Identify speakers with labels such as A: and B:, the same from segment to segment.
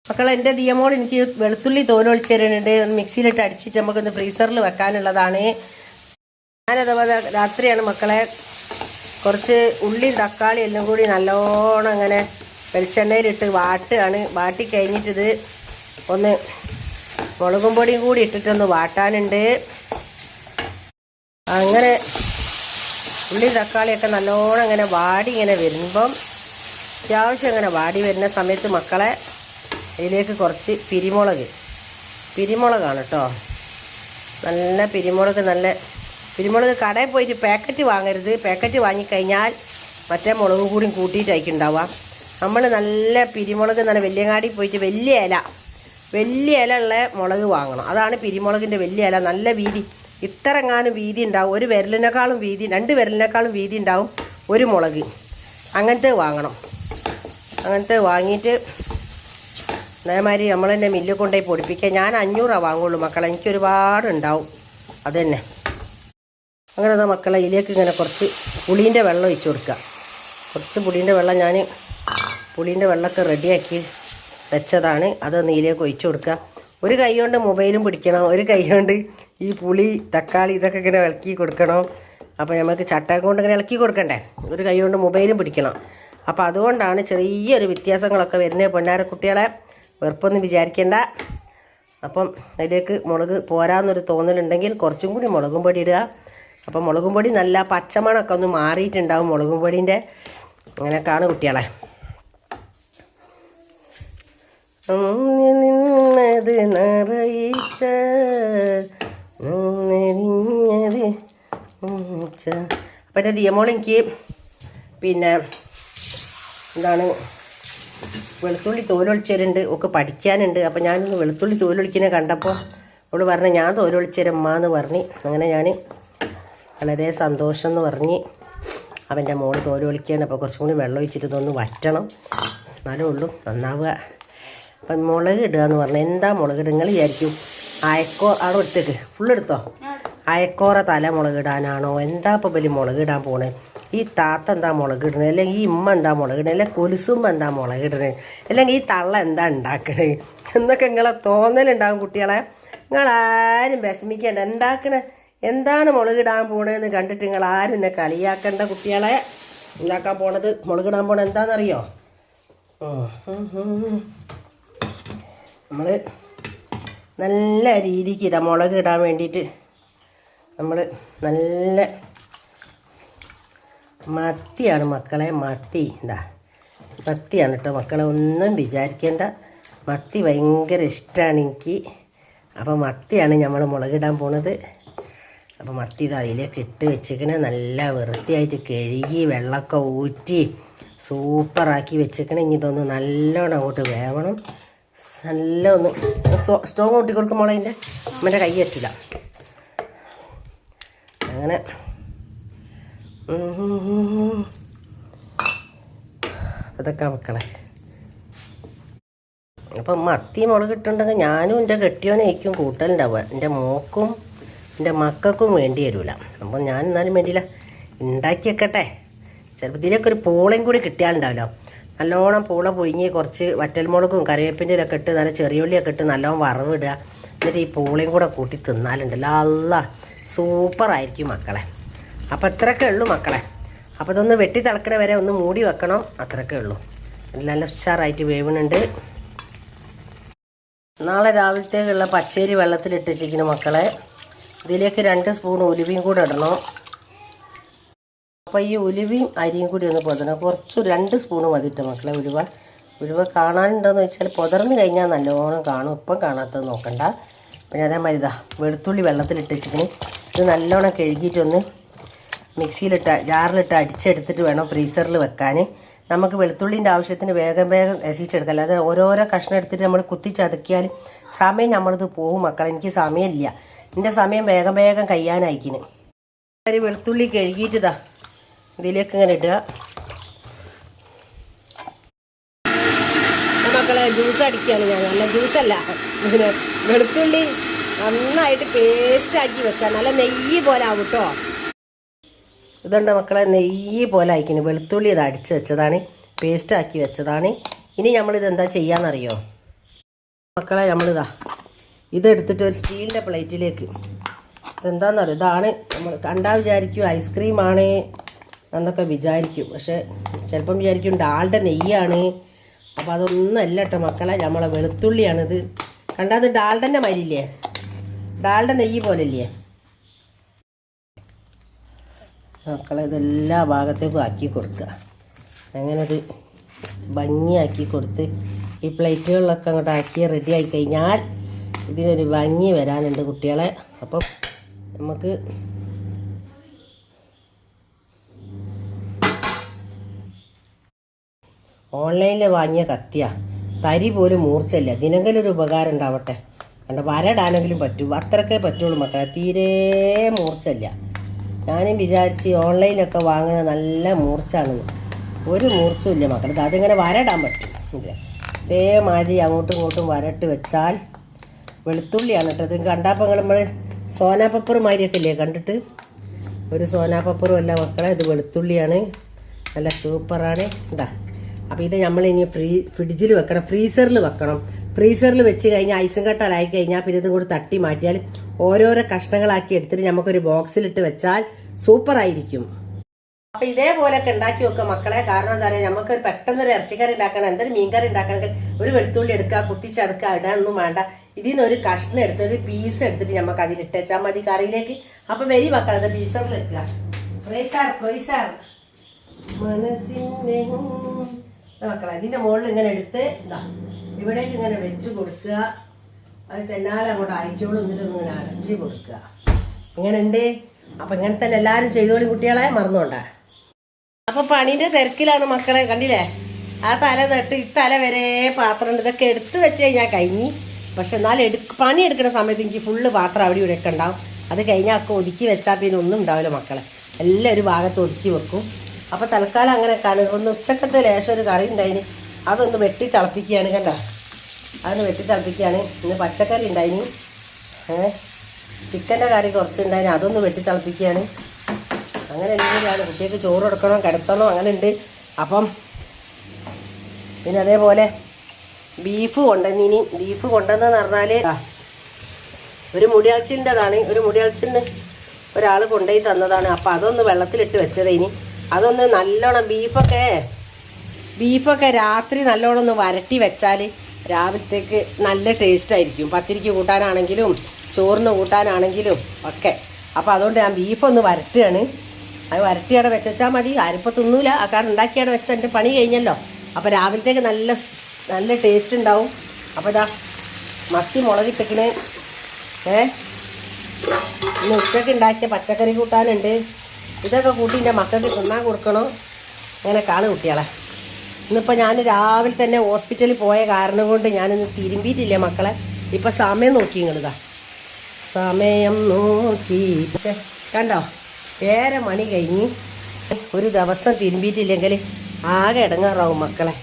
A: മക്കളെ എൻ്റെ ദിയമോൾ എനിക്ക് വെളുത്തുള്ളി തോലൊളിച്ച് തരുന്നുണ്ട്. മിക്സിയിലിട്ട് അടിച്ചിട്ട് നമുക്കൊന്ന് ഫ്രീസറിൽ വെക്കാനുള്ളതാണ്. ഞാനഥവാ രാത്രിയാണ് മക്കളെ കുറച്ച് ഉള്ളിയും തക്കാളി എല്ലാം കൂടി നല്ലോണം അങ്ങനെ വെളിച്ചെണ്ണയിലിട്ട് വാട്ടുകയാണ്. വാട്ടി കഴിഞ്ഞിട്ടിത് ഒന്ന് മുളകും പൊടിയും കൂടി ഇട്ടിട്ടൊന്ന് വാട്ടാനുണ്ട്. അങ്ങനെ ഉള്ളി തക്കാളിയൊക്കെ നല്ലോണം ഇങ്ങനെ വാടി ഇങ്ങനെ വരുമ്പം അത്യാവശ്യം ഇങ്ങനെ വാടി വരുന്ന സമയത്ത് മക്കളെ ഇതിലേക്ക് കുറച്ച് പിരിമുളകാണ് കേട്ടോ. നല്ല പിരിമുളക് കടയിൽ പോയിട്ട് പാക്കറ്റ് വാങ്ങരുത്. പാക്കറ്റ് വാങ്ങിക്കഴിഞ്ഞാൽ മറ്റേ മുളക് കൂടി കൂട്ടിയിട്ടായിരിക്കും നമ്മൾ നല്ല പിരിമുളക് നല്ല വലിയങ്ങാടി പോയിട്ട് വലിയ ഇല ഉള്ള മുളക് വാങ്ങണം. അതാണ് പിരിമുളകിൻ്റെ വലിയ ഇല. നല്ല വീതി, ഇത്രങ്ങാനും വീതി ഉണ്ടാവും. ഒരു വിരലിനേക്കാളും വീതി, 2 വിരലിനേക്കാളും വീതി ഉണ്ടാവും ഒരു മുളക്. അങ്ങനത്തെ വാങ്ങണം. അങ്ങനത്തെ വാങ്ങിയിട്ട് അതേമാതിരി നമ്മൾ തന്നെ മില്ലിൽ കൊണ്ടുപോയി പൊടിപ്പിക്കുക. ഞാൻ 500 വാങ്ങുള്ളൂ മക്കളെ, എനിക്കൊരുപാടുണ്ടാവും അത് തന്നെ. അങ്ങനെ മക്കളെ ഇതിലേക്ക് ഇങ്ങനെ കുറച്ച് പുളീൻ്റെ വെള്ളം ഒഴിച്ച് കൊടുക്കുക. കുറച്ച് പുളീൻ്റെ വെള്ളം ഞാൻ പുളീൻ്റെ വെള്ളമൊക്കെ റെഡിയാക്കി വെച്ചതാണ്. അതൊന്ന് ഇതിലേക്ക് ഒഴിച്ച് കൊടുക്കുക. ഒരു കൈ കൊണ്ട് മൊബൈലും പിടിക്കണം, ഒരു കൈ കൊണ്ട് ഈ പുളി തക്കാളി ഇതൊക്കെ ഇങ്ങനെ ഇളക്കി കൊടുക്കണം. അപ്പോൾ നമുക്ക് ചട്ടം കൊണ്ട് ഇങ്ങനെ ഇളക്കി കൊടുക്കണ്ടേ, ഒരു കൈ കൊണ്ട് മൊബൈലും പിടിക്കണം. അപ്പോൾ അതുകൊണ്ടാണ് ചെറിയൊരു വ്യത്യാസങ്ങളൊക്കെ വരുന്നത്. പൊന്നാര കുട്ടികളെ വെറുപ്പൊന്നും വിചാരിക്കേണ്ട. അപ്പം അതിലേക്ക് മുളക് പോരാന്നൊരു തോന്നലുണ്ടെങ്കിൽ കുറച്ചും കൂടി മുളകും പൊടി ഇടുക. അപ്പം മുളകും പൊടി നല്ല പച്ചമണമൊക്കെ ഒന്ന് മാറിയിട്ടുണ്ടാവും മുളകും പൊടീൻ്റെ. അങ്ങനെയൊക്കെയാണ് കുട്ടികളെ. നിന്നത് നിറയിച്ച അപ്പം എൻ്റെ ദിയമോൾ എനിക്ക് പിന്നെ എന്താണ് വെളുത്തുള്ളി തോലൊളിച്ചരുണ്ട് ഒക്കെ പഠിക്കാനുണ്ട്. അപ്പം ഞാനൊന്ന് വെളുത്തുള്ളി തോലൊളിക്കുന്നത് കണ്ടപ്പോൾ അവൾ പറഞ്ഞു ഞാൻ തോലൊളിച്ചരമ്മ എന്ന് പറഞ്ഞ്. അങ്ങനെ ഞാൻ വളരെ സന്തോഷം എന്ന് പറഞ്ഞ് അവൻ്റെ മോള് തോലൊളിക്കുകയാണ്. അപ്പോൾ കുറച്ചും കൂടി വെള്ളം ഒഴിച്ചിട്ട് ഇതൊന്ന് വറ്റണം, എന്നാലേ ഉള്ളൂ നന്നാവുക. അപ്പം മുളക് ഇടുക എന്ന് പറഞ്ഞാൽ എന്താ മുളക് ഇടുക നിങ്ങൾ വിചാരിക്കും അവിടെ എടുത്തേക്ക് ഫുള്ളെടുത്തോ. അയക്കോറ തല മുളക് ഇടാനാണോ എന്താ ഇപ്പോൾ വലിയ മുളക് ഇടാൻ പോണേ? ഈ താത്ത എന്താ മുളക് ഇടണേ, അല്ലെങ്കിൽ ഈ ഇമ്മ എന്താ മുളക് ഇടണേ, അല്ലെങ്കിൽ കൊലുസുമ്മ എന്താ മുളക് ഇടണേ, അല്ലെങ്കിൽ ഈ തള്ള എന്താ ഉണ്ടാക്കണേ എന്നൊക്കെ നിങ്ങളെ തോന്നലുണ്ടാകും കുട്ടികളെ. നിങ്ങളാരും വിഷമിക്കേണ്ട. എന്താണ് മുളക് ഇടാൻ പോണതെന്ന് കണ്ടിട്ട് നിങ്ങളാരും എന്നെ കളിയാക്കേണ്ട കുട്ടികളെ. ഉണ്ടാക്കാൻ പോണത് മുളക് ഇടാൻ പോണത് എന്താണെന്നറിയോ? നമ്മൾ നല്ല രീതിക്ക് ഇതാ മുളക് ഇടാൻ വേണ്ടിയിട്ട് നമ്മൾ നല്ല മത്തിയാണ് മക്കളെ. മത്തിയാണ് കേട്ടോ മക്കളെ, ഒന്നും വിചാരിക്കേണ്ട. മത്തി ഭയങ്കര ഇഷ്ടമാണ് എനിക്ക്. അപ്പോൾ മത്തിയാണ് നമ്മൾ മുളകിടാൻ പോണത്. അപ്പോൾ മത്തി ഇത് അതിലേക്ക് ഇട്ട് വെച്ചിക്കണേ. നല്ല വൃത്തിയായിട്ട് കഴുകി വെള്ളമൊക്കെ ഊറ്റി സൂപ്പറാക്കി വെച്ചിക്കണേ. ഇനി ഇതൊന്ന് നല്ലോണം അങ്ങോട്ട് വേവണം. നല്ല ഒന്ന് സ്റ്റോങ് കൂട്ടി കൊടുക്കും മുളകിൻ്റെ. അമ്മൻ്റെ കൈ പറ്റില്ല. അങ്ങനെ അതൊക്കെ മക്കളെ. അപ്പം മത്തി മുളക് ഇട്ടുണ്ടെങ്കിൽ ഞാനും എൻ്റെ കെട്ടിയോനേക്കും കൂട്ടലുണ്ടാവുക. എൻ്റെ മോക്കും എൻ്റെ മക്കൾക്കും വേണ്ടി വരില്ല. അപ്പം ഞാൻ എന്നാലും വേണ്ടിയില്ല, ഉണ്ടാക്കി വെക്കട്ടെ. ചിലപ്പോൾ ഇതിലൊക്കെ ഒരു പൂളയും കൂടി കിട്ടിയാലുണ്ടാവല്ലോ. നല്ലോണം പൂള പൊയിങ്ങി കുറച്ച് വറ്റൽമുളകും കറിവേപ്പിൻ്റെ ഒക്കെ ഇട്ട് നല്ല ചെറിയുള്ളിയൊക്കെ ഇട്ട് നല്ലോണം വറവിടുക. എന്നിട്ട് ഈ പൂളയും കൂടെ കൂട്ടി തിന്നാലുണ്ടല്ലോ, അല്ലാ സൂപ്പറായിരിക്കും മക്കളെ. അപ്പോൾ അത്രയൊക്കെ ഉള്ളൂ മക്കളെ. അപ്പോൾ ഇതൊന്ന് വെട്ടി തിളക്കണ വരെ ഒന്ന് മൂടി വെക്കണം, അത്രയൊക്കെ ഉള്ളൂ. നല്ല ഉഷാറായിട്ട് വേവുന്നുണ്ട്. നാളെ രാവിലത്തേക്കുള്ള പച്ചരി വെള്ളത്തിലിട്ട് വെച്ചിരിക്കുന്നു മക്കളെ. ഇതിലേക്ക് 2 സ്പൂൺ ഉലുവയും കൂടെ ഇടണം. അപ്പോൾ ഈ ഉലുവയും അരിയും കൂടി ഒന്ന് പൊതണം. കുറച്ച് 2 സ്പൂണ് മതിയിട്ട് മക്കളെ. ഉലുവ കാണാനുണ്ടോയെന്ന് വെച്ചാൽ പൊതർന്ന് കഴിഞ്ഞാൽ നല്ലോണം കാണും. ഇപ്പം കാണാത്തത് നോക്കണ്ട. പിന്നെ അതേമാതിരി ഇതാ വെളുത്തുള്ളി വെള്ളത്തിലിട്ട് വെച്ചിരിക്കുന്നു. ഇത് നല്ലോണം കഴുകിയിട്ടൊന്ന് ജാറിലിട്ട് അടിച്ചെടുത്തിട്ട് വേണം ഫ്രീസറിൽ വെക്കാൻ. നമുക്ക് വെളുത്തുള്ളിൻ്റെ ആവശ്യത്തിന് വേഗം രസിച്ചെടുക്കാം. അല്ലാതെ ഓരോരോ കഷ്ണം എടുത്തിട്ട് നമ്മൾ കുത്തിച്ചതക്കിയാൽ സമയം നമ്മളിത് പോകും മക്കളെ. എനിക്ക് സമയമില്ല, എൻ്റെ സമയം വേഗം കഴിയാനായിക്കിന്. ഒരു വെളുത്തുള്ളി കഴുകിയിട്ടിതാ ഇതിലേക്ക് ഇങ്ങനെ ഇടുക മക്കളെ. ജ്യൂസ് അടിക്കുകയാണ് ഞാൻ, നല്ല ജ്യൂസല്ല, പിന്നെ വെളുത്തുള്ളി നന്നായിട്ട് പേസ്റ്റാക്കി വെക്കുക. നല്ല നെയ്യ് പോലെ ആവും കേട്ടോ. ഇതുണ്ട് മക്കളെ, നെയ്യ് പോലെ ആയിക്കിന്. വെളുത്തുള്ളി ഇത് അടിച്ച് വെച്ചതാണ്, പേസ്റ്റാക്കി വെച്ചതാണ്. ഇനി നമ്മളിത് എന്താ ചെയ്യാന്നറിയോ? മക്കളെ നമ്മളിതാ ഇതെടുത്തിട്ട് ഒരു സ്റ്റീലിൻ്റെ പ്ലേറ്റിലേക്ക്, ഇതെന്താണെന്നറിയോ, ഇതാണ് നമ്മൾ കണ്ടാൽ വിചാരിക്കും ഐസ്ക്രീമാണ് എന്നൊക്കെ വിചാരിക്കും. പക്ഷേ ചിലപ്പം വിചാരിക്കും ഡാളുടെ നെയ്യാണ്. അപ്പോൾ അതൊന്നും അല്ല കേട്ടോ മക്കളെ, നമ്മളെ വെളുത്തുള്ളിയാണിത്. കണ്ടാൽ അത് ഡാളുടെ മരില്ലേ, ഡാളുടെ നെയ്യ് പോലല്ലേ മക്കളെ. ഇതെല്ലാ ഭാഗത്തേക്കും ആക്കി കൊടുക്കുക. അങ്ങനെ അത് ഭംഗിയാക്കി കൊടുത്ത് ഈ പ്ലേറ്റുകളിലൊക്കെ അങ്ങോട്ട് ആക്കി റെഡി ആയി കഴിഞ്ഞാൽ ഇതിനൊരു ഭംഗി വരാനുണ്ട് കുട്ടികളെ. അപ്പം നമുക്ക് ഓൺലൈനിൽ വാങ്ങിയ കത്തിയാ, തരി പോലും മൂർച്ചയില്ല. ഇതിനെങ്കിലും ഒരു ഉപകാരം ഉണ്ടാവട്ടെ. കണ്ട വരടാനെങ്കിലും പറ്റും, അത്രക്കേ പറ്റുള്ളൂ മക്കളെ, തീരെ മൂർച്ചയില്ല. ഞാനും വിചാരിച്ച് ഓൺലൈനിലൊക്കെ വാങ്ങുന്നത് നല്ല മൂർച്ചയാണെന്ന്. ഒരു മൂർച്ചയില്ല മക്കളെ. അതിങ്ങനെ വരടാൻ പറ്റും. ഇല്ല, ഇതേമാതിരി അങ്ങോട്ടും ഇങ്ങോട്ടും വരട്ട് വെച്ചാൽ വെളുത്തുള്ളിയാണ് കേട്ടോ. ഇത് കണ്ടപ്പോൾ നമ്മൾ സോനാപ്പപ്പർ മാതിരിയൊക്കെ ഇല്ലേ കണ്ടിട്ട്, ഒരു സോനാപ്പപ്പറും അല്ല മക്കളെ, ഇത് വെളുത്തുള്ളിയാണ്. നല്ല സൂപ്പറാണ്. ഇതാ, അപ്പോൾ ഇത് നമ്മളിനി ഫ്രിഡ്ജിൽ വെക്കണം, ഫ്രീസറിൽ വെക്കണം. ഫ്രീസറിൽ വെച്ച് കഴിഞ്ഞാൽ ഐസും കട്ടാലായി കഴിഞ്ഞാൽ പിന്നെ ഇതും കൂടി തട്ടി മാറ്റിയാൽ ഓരോരോ കഷ്ണങ്ങളാക്കി എടുത്തിട്ട് നമുക്കൊരു ബോക്സിലിട്ട് വെച്ചാൽ സൂപ്പറായിരിക്കും. അപ്പോൾ ഇതേപോലെയൊക്കെ ഉണ്ടാക്കി വെക്കുക മക്കളെ. കാരണം എന്താ പറയുക, നമുക്ക് പെട്ടെന്നൊരു ഇറച്ചിക്കറി ഉണ്ടാക്കണം, എന്തൊരു മീൻകറി ഉണ്ടാക്കണമെങ്കിൽ ഒരു വെളുത്തുള്ളി എടുക്കുക, കുത്തിച്ചെടുക്കുക, ഇടാനൊന്നും വേണ്ട. ഇതിൽ നിന്ന് ഒരു കഷ്ണം എടുത്ത് ഒരു പീസ് എടുത്തിട്ട് നമുക്ക് അതിലിട്ടേച്ചാൽ മതി കറിയിലേക്ക്. അപ്പോൾ വരി മക്കളെ, അത് ഫ്രീസറിൽ വെക്കുക. മനസ്സിന്റെ മക്കളെ ഇതിന്റെ മുകളിൽ ഇങ്ങനെ എടുത്ത് ഇതാ ഇവിടേക്ക് ഇങ്ങനെ വെച്ച് കൊടുക്കുക. അത് തെന്നാലും അങ്ങോട്ട് അയച്ചോളും. എന്നിട്ട് ഇങ്ങനെ അടച്ച് കൊടുക്കുക. ഇങ്ങനെ ഉണ്ട്. അപ്പം ഇങ്ങനെ തന്നെ എല്ലാവരും ചെയ്തോളി കുട്ടികളെ, മറന്നുകൊണ്ടാ. അപ്പം പണീൻ്റെ തിരക്കിലാണ് മക്കളെ, കണ്ടില്ലേ? ആ തല തൊട്ട് ഇത്തല വരെ പാത്രം ഉണ്ട്. ഇതൊക്കെ എടുത്ത് വെച്ച് കഴിഞ്ഞാൽ കഴിഞ്ഞ്. പക്ഷെ എന്നാലും പണി എടുക്കുന്ന സമയത്ത് എനിക്ക് ഫുള്ള് പാത്രം അവിടെ ഇവിടെയൊക്കെ ഉണ്ടാവും. അത് കഴിഞ്ഞാൽ ഒക്കെ ഒതുക്കി വെച്ചാൽ പിന്നെ ഒന്നും ഉണ്ടാവില്ല മക്കളെ. എല്ലാം ഒരു ഭാഗത്ത് ഒതുക്കി വെക്കും. അപ്പോൾ തൽക്കാലം അങ്ങനെ ഒന്ന് ഉച്ചക്കത്തെ ലേശം ഒരു കറി ഉണ്ടായിന്, അതൊന്ന് വെട്ടി തിളപ്പിക്കുകയാണ്. കണ്ട, അതൊന്ന് വെട്ടി തിളപ്പിക്കുകയാണ്. ഇന്ന് പച്ചക്കറി ഉണ്ടായിന്, ചിക്കൻ്റെ കറി കുറച്ചുണ്ടായിന്, അതൊന്ന് വെട്ടി തിളപ്പിക്കുകയാണ്. അങ്ങനെ എന്തെങ്കിലുമാണ്. കുട്ടികൾക്ക് ചോറ് കൊടുക്കണം, കിടത്തണം, അങ്ങനെ ഉണ്ട്. അപ്പം പിന്നെ അതേപോലെ ബീഫ് കൊണ്ടുവന്നിനി. ബീഫ് കൊണ്ടുവന്നെന്ന് പറഞ്ഞാൽ ഒരു മുടിയാഴ്ചൻ്റെതാണ്. ഒരു മുടിയാഴ്ചൻ്റെ ഒരാൾ കൊണ്ടുപോയി തന്നതാണ്. അപ്പം അതൊന്ന് വെള്ളത്തിലിട്ട് വെച്ചതേനി. അതൊന്ന് നല്ലോണം ബീഫൊക്കെ രാത്രി നല്ലോണം ഒന്ന് വരട്ടി വെച്ചാൽ രാവിലത്തേക്ക് നല്ല ടേസ്റ്റ് ആയിരിക്കും. പത്തിരിക്ക് കൂട്ടാനാണെങ്കിലും ചോറിന് കൂട്ടാനാണെങ്കിലും ഒക്കെ. അപ്പോൾ അതുകൊണ്ട് ഞാൻ ബീഫൊന്ന് വരട്ടുകയാണ്. അത് വരട്ടിയാണ് വെച്ചാൽ മതി. ആരിപ്പോൾ തിന്നൂല, ആ കാരണം ഉണ്ടാക്കിയാണ് വെച്ചാൽ എൻ്റെ പണി കഴിഞ്ഞല്ലോ. അപ്പോൾ രാവിലത്തേക്ക് നല്ല ടേസ്റ്റ് ഉണ്ടാവും. അപ്പോൾ ഇതാ മത്തി മുളകിട്ടക്കിന് ഇന്ന് ഉച്ചയ്ക്ക് ഉണ്ടാക്കിയ പച്ചക്കറി കൂട്ടാനുണ്ട്. ഇതൊക്കെ കൂട്ടി എൻ്റെ മക്കൾക്ക് തിന്നാൻ കൊടുക്കണം. അങ്ങനെ കാള് കുട്ടികളെ. ഇന്നിപ്പോൾ ഞാൻ രാവിലെ തന്നെ ഹോസ്പിറ്റലിൽ പോയ കാരണം കൊണ്ട് ഞാനിന്ന് തിരുമ്പിയിട്ടില്ല മക്കളെ. ഇപ്പം സമയം നോക്കി നിങ്ങളിതാ, സമയം നോക്കി കണ്ടോ, 7 മണി കഴിഞ്ഞ്. ഒരു ദിവസം തിരുമ്പിയിട്ടില്ലെങ്കിൽ ആകെ ഇടങ്ങാറാവും മക്കളെ.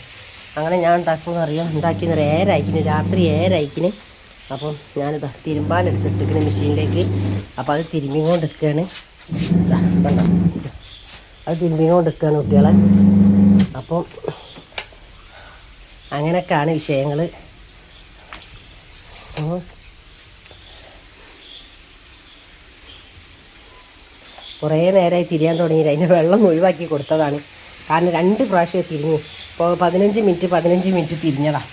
A: അങ്ങനെ ഞാൻ ഉണ്ടാക്കിയെന്ന് 7 അയക്കിന്, രാത്രി 7 അയക്കിന്. അപ്പം ഞാനിതാ തിരുമ്പാനെടുത്തിട്ടിരിക്കുന്ന മെഷീനിലേക്ക്. അപ്പോൾ അത് തിരുമ്പിക്കൊണ്ടിരിക്കുകയാണ്. കണ്ടോ, അത് തിരുമ്പിക്കൊണ്ടിരിക്കുകയാണ് കുട്ടികളെ. അപ്പം അങ്ങനെയൊക്കെയാണ് വിഷയങ്ങൾ. കുറേ നേരമായി തിരിയാൻ തുടങ്ങിയില്ല. അതിൻ്റെ വെള്ളം ഒഴിവാക്കി കൊടുത്തതാണ്. കാരണം 2 പ്രാവശ്യം തിരിഞ്ഞു. ഇപ്പോൾ 15 മിനിറ്റ് തിരിഞ്ഞതാണ്.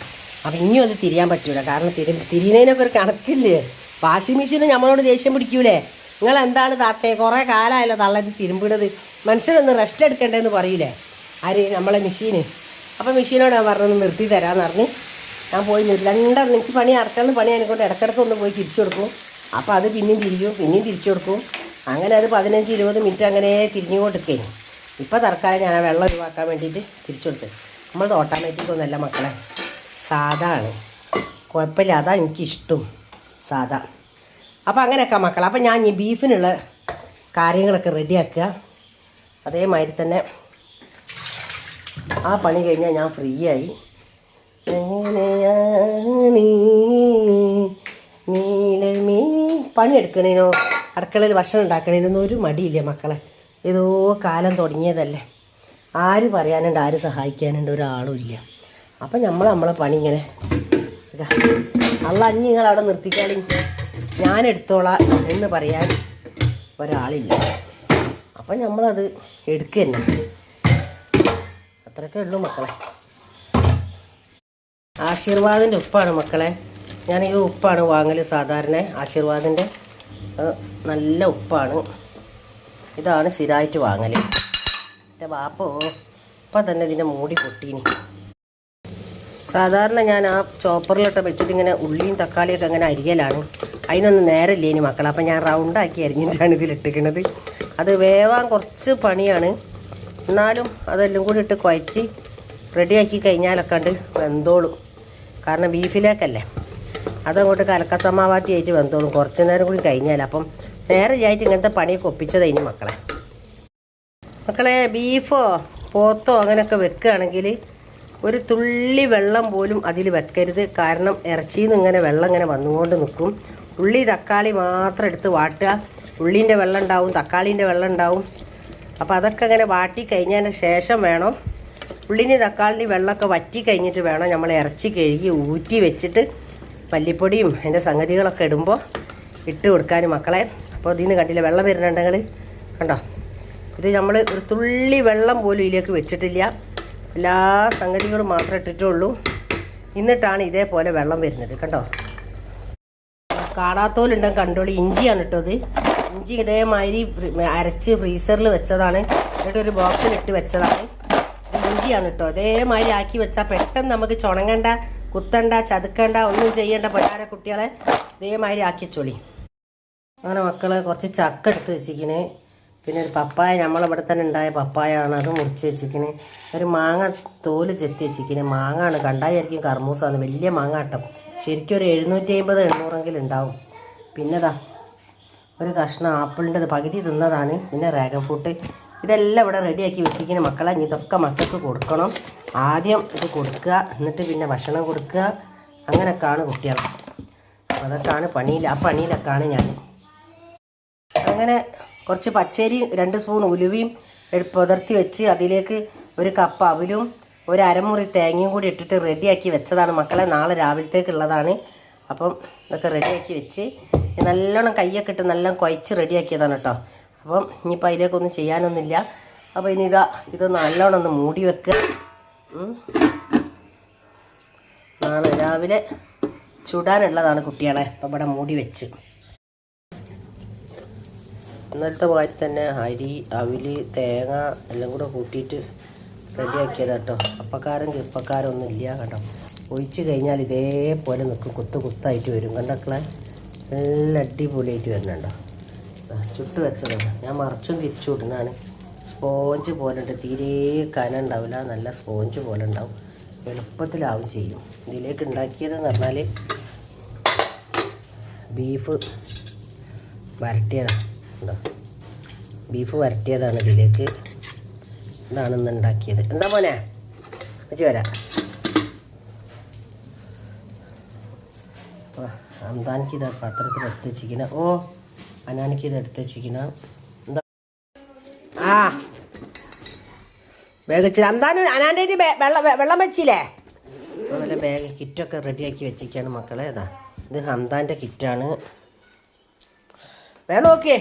A: അപ്പം ഇനിയും അത് തിരിയാൻ പറ്റൂല. കാരണം തിരിയുന്നതിനൊക്കെ ഒരു കണക്കില്ലേ. വാഷിംഗ് മെഷീന് നമ്മളോട് ദേഷ്യം പിടിക്കൂലേ, നിങ്ങൾ എന്താണ് താത്തേ കുറേ കാലമായല്ലോ തള്ളി തിരുമ്പിടത്, മനുഷ്യനൊന്ന് റെസ്റ്റ് എടുക്കണ്ടേന്ന് പറയില്ലേ ആര്, നമ്മളെ മെഷീന്. അപ്പോൾ മെഷീനോട് ഞാൻ പറഞ്ഞു നിർത്തി തരാമെന്ന് പറഞ്ഞ് ഞാൻ പോയി എനിക്ക് പണി അടുക്കളന്ന് പണി അതിനെക്കൊണ്ട് ഇടയ്ക്കിടയ്ക്ക് ഒന്ന് പോയി തിരിച്ചു കൊടുക്കും. അപ്പോൾ അത് പിന്നെയും തിരിച്ചു കൊടുക്കും. അങ്ങനെ അത് 15-20 മിനിറ്റ് അങ്ങനെ തിരിഞ്ഞുകൊണ്ടിരിക്കേ. ഇപ്പോൾ തൽക്കാലം ഞാൻ ആ വെള്ളം ഒഴിവാക്കാൻ വേണ്ടിയിട്ട് തിരിച്ചു കൊടുത്ത്. നമ്മളത് ഓട്ടോമാറ്റിക് ഒന്നുമല്ല മക്കളെ, സാധാ ആണ്. കുഴപ്പമില്ല, അതാ എനിക്കിഷ്ടം സാധാ. അപ്പോൾ അങ്ങനെയൊക്കെ മക്കളെ. അപ്പോൾ ഞാൻ ഈ ബീഫിനുള്ള കാര്യങ്ങളൊക്കെ റെഡിയാക്കുക. അതേമാതിരി തന്നെ ആ പണി കഴിഞ്ഞാൽ ഞാൻ ഫ്രീ ആയി. പണിയെടുക്കണേനോ അടുക്കളയിൽ ഭക്ഷണം ഉണ്ടാക്കണേനൊന്നും ഒരു മടിയില്ല മക്കളെ. ഏതോ കാലം തുടങ്ങിയതല്ലേ. ആര് പറയാനുണ്ട്, ആര് സഹായിക്കാനുണ്ട്, ഒരാളും ഇല്ല. അപ്പം നമ്മളെ പണി ഇങ്ങനെ അല്ല അഞ്ഞ് നിങ്ങൾ അവിടെ നിർത്തിക്കാളി, ഞാൻ എടുത്തോളാം എന്ന് പറയാൻ ഒരാളില്ല. അപ്പം നമ്മളത് എടുക്കുക തന്നെ, അത്രയൊക്കെ ഉള്ളൂ മക്കളെ. ആശീർവാദിൻ്റെ ഉപ്പാണ് മക്കളെ, ഞാൻ ഈ ഉപ്പാണ് വാങ്ങൽ സാധാരണ. ആശീർവാദിൻ്റെ നല്ല ഉപ്പാണ്, ഇതാണ് സ്ഥിരമായിട്ട് വാങ്ങൽ. എൻ്റെ വാപ്പോ ഇപ്പം തന്നെ ഇതിൻ്റെ മൂടി പൊട്ടീനി. സാധാരണ ഞാൻ ആ ചോപ്പറിലിട്ട് വെച്ചിട്ട് ഇങ്ങനെ ഉള്ളിയും തക്കാളിയൊക്കെ അങ്ങനെ അരിയലാണ്. അതിനൊന്നും നേരമില്ല ഇനി മക്കളെ. അപ്പം ഞാൻ റൗണ്ടാക്കി അരിഞ്ഞിട്ടാണ് ഇതിലിട്ടിക്കുന്നത്. അത് വേവാൻ കുറച്ച് പണിയാണ്, എന്നാലും അതെല്ലാം കൂടി ഇട്ട് കുഴച്ച് റെഡിയാക്കി കഴിഞ്ഞാലൊക്കെ ഉണ്ട് വെന്തോളും. കാരണം ബീഫിലേക്കല്ലേ, അതങ്ങോട്ട് കലക്കസമാവാത്തി ആയിട്ട് വെന്തോളും കുറച്ച് നേരം കൂടി കഴിഞ്ഞാൽ. അപ്പം നേരെ ആയിട്ട് ഇങ്ങനത്തെ പണിയൊക്കെ ഒപ്പിച്ചതതിന് മക്കളെ. ബീഫോ പോത്തോ അങ്ങനെയൊക്കെ വെക്കുകയാണെങ്കിൽ ഒരു തുള്ളി വെള്ളം പോലും അതിൽ വെക്കരുത്. കാരണം ഇറച്ചിയിൽ നിന്ന് ഇങ്ങനെ വെള്ളം ഇങ്ങനെ വന്നുകൊണ്ട് നിൽക്കും. ഉള്ളി തക്കാളി മാത്രം എടുത്ത് വാട്ടുക. ഉള്ളീൻ്റെ വെള്ളം ഉണ്ടാവും, തക്കാളീൻ്റെ വെള്ളം ഉണ്ടാവും. അപ്പോൾ അതൊക്കെ ഇങ്ങനെ വാട്ടി കഴിഞ്ഞതിന് ശേഷം വേണം, ഉള്ളിൻ്റെ തക്കാളിൻ്റെ വെള്ളമൊക്കെ വറ്റി കഴിഞ്ഞിട്ട് വേണം നമ്മൾ ഇറച്ചി കഴുകി ഊറ്റി വെച്ചിട്ട് മല്ലിപ്പൊടിയും അതിൻ്റെ സംഗതികളൊക്കെ ഇടുമ്പോൾ ഇട്ട് കൊടുക്കാൻ മക്കളെ. അപ്പോൾ ഇതിന് കണ്ടില്ല വെള്ളം വരുന്നുണ്ടെങ്കിൽ കണ്ടോ, ഇത് നമ്മൾ ഒരു തുള്ളി വെള്ളം പോലും ഇതിലേക്ക് വെച്ചിട്ടില്ല, എല്ലാ സംഗതികളും മാത്രമേ ഇട്ടിട്ടുള്ളൂ. എന്നിട്ടാണ് ഇതേപോലെ വെള്ളം വരുന്നത് കണ്ടോ. കാടാത്തോലുണ്ടെങ്കിൽ കണ്ടോളി, ഇഞ്ചിയാണ് ഇട്ടത്. ഇഞ്ചി ഇതേമാതിരി അരച്ച് ഫ്രീസറിൽ വെച്ചതാണ്, എന്നിട്ടൊരു ബോക്സിലിട്ട് വെച്ചതാണ്. ഇഞ്ചിയാണ് കേട്ടോ. അതേമാതിരി ആക്കി വെച്ചാൽ പെട്ടെന്ന് നമുക്ക് ചുണങ്ങണ്ട, കുത്തണ്ട, ചതുക്കണ്ട, ഒന്നും ചെയ്യേണ്ട പിള്ളേരെ കുട്ടികളെ ഇതേമാതിരി ആക്കി വെച്ചോളി. അങ്ങനെ മക്കളെ കുറച്ച് ചക്ക എടുത്ത് വെച്ചിരിക്കണേ. പിന്നെ ഒരു പപ്പായ, നമ്മളിവിടെ തന്നെ ഉണ്ടായ പപ്പായാണ്, അത് മുറിച്ച് വെച്ചിരിക്കണേ. ഒരു മാങ്ങ തോല് ചെത്തി വെച്ചിരിക്കണേ. മാങ്ങാണ്, കണ്ടായിരിക്കും കർമൂസാണ്, വലിയ മാങ്ങ കേട്ടോ. ശരിക്കും ഒരു 750-800 ഉണ്ടാവും. പിന്നെതാ ഒരു കഷ്ണം ആപ്പിളിൻ്റെ പകുതി തിന്നതാണ്. പിന്നെ ഡ്രാഗൺ ഫ്രൂട്ട്, ഇതെല്ലാം ഇവിടെ റെഡിയാക്കി വെച്ചിരിക്കുന്ന മക്കളെ. ഇതൊക്കെ മക്കൾക്ക് കൊടുക്കണം. ആദ്യം ഇത് കൊടുക്കുക, എന്നിട്ട് പിന്നെ ഭക്ഷണം കൊടുക്കുക. അങ്ങനെയൊക്കെയാണ് കുട്ടികൾ. അപ്പോൾ അതൊക്കെയാണ് പണിയിൽ, ആ പണിയിലൊക്കെയാണ് ഞാൻ. അങ്ങനെ കുറച്ച് പച്ചരി 2 സ്പൂൺ ഉലുവയും പുതിർത്തി വെച്ച് അതിലേക്ക് ഒരു കപ്പ് അവിലും ഒരു അരമുറി തേങ്ങയും കൂടി ഇട്ടിട്ട് റെഡിയാക്കി വെച്ചതാണ് മക്കളെ. നാളെ രാവിലത്തേക്കുള്ളതാണ്. അപ്പം ഇതൊക്കെ റെഡിയാക്കി വെച്ച് നല്ലോണം കയ്യൊക്കെ ഇട്ട് നല്ല കുഴച്ച് റെഡിയാക്കിയതാണ് കേട്ടോ. അപ്പം ഇനിയിപ്പോൾ അതിലേക്കൊന്നും ചെയ്യാനൊന്നുമില്ല. അപ്പോൾ ഇനി ഇത് നല്ലോണം ഒന്ന് മൂടി വെക്കുക. നാളെ രാവിലെ ചുടാനുള്ളതാണ് കുട്ടികളെ. അപ്പം ഇവിടെ മൂടി വെച്ച് ഇന്നലത്തെ മാതിരി തന്നെ അരി, അവില്, തേങ്ങ എല്ലാം കൂടെ കൂട്ടിയിട്ട് റെഡിയാക്കിയതാണ് കേട്ടോ. അപ്പക്കാരം കിപ്പക്കാരം ഒന്നും ഇല്ല കേട്ടോ. ഒഴിച്ച് കഴിഞ്ഞാൽ ഇതേപോലെ നിൽക്കും, കുത്തായിട്ട് വരും കണ്ടക്കളെ. നല്ല അടിപൊളിയായിട്ട് വരുന്നുണ്ടോ. ചുട്ട് വെച്ചതാണ് ഞാൻ, മറിച്ചും തിരിച്ചു വിടുന്നതാണ്. സ്പോഞ്ച് പോലെ ഉണ്ട്, തീരെ കന ഉണ്ടാവില്ല, നല്ല സ്പോഞ്ച് പോലെ ഉണ്ടാവും, എളുപ്പത്തിലാവും ചെയ്യും. ഇതിലേക്ക് ഉണ്ടാക്കിയതെന്ന് പറഞ്ഞാൽ ബീഫ് വരട്ടിയതാണ് ഉണ്ടോ, ബീഫ് വരട്ടിയതാണ് ഇതിലേക്ക്. ഇതാണ് ഇന്ന് ഉണ്ടാക്കിയത്. എന്താ മോനെ വെച്ച് വരാം. അന്താനിക്ക് ഇത് പാത്രത്തിൽ എടുത്ത് വെച്ചിരിക്കണ. ഓ അനാനിക്ക് ഇത് എടുത്ത് വെച്ചിരിക്കണ. എന്താ ആ ബാഗ് വെച്ചില്ല അന്താനും അനാൻ്റെ ഇത് വെള്ളം വെച്ചില്ലേ. അതുപോലെ ബാഗ് കിറ്റൊക്കെ റെഡിയാക്കി വെച്ചിരിക്കുകയാണ് മക്കളെ. ഇതാ ഇത് ഹംദാൻ്റെ കിറ്റാണ്. വേഗം നോക്കിയേ.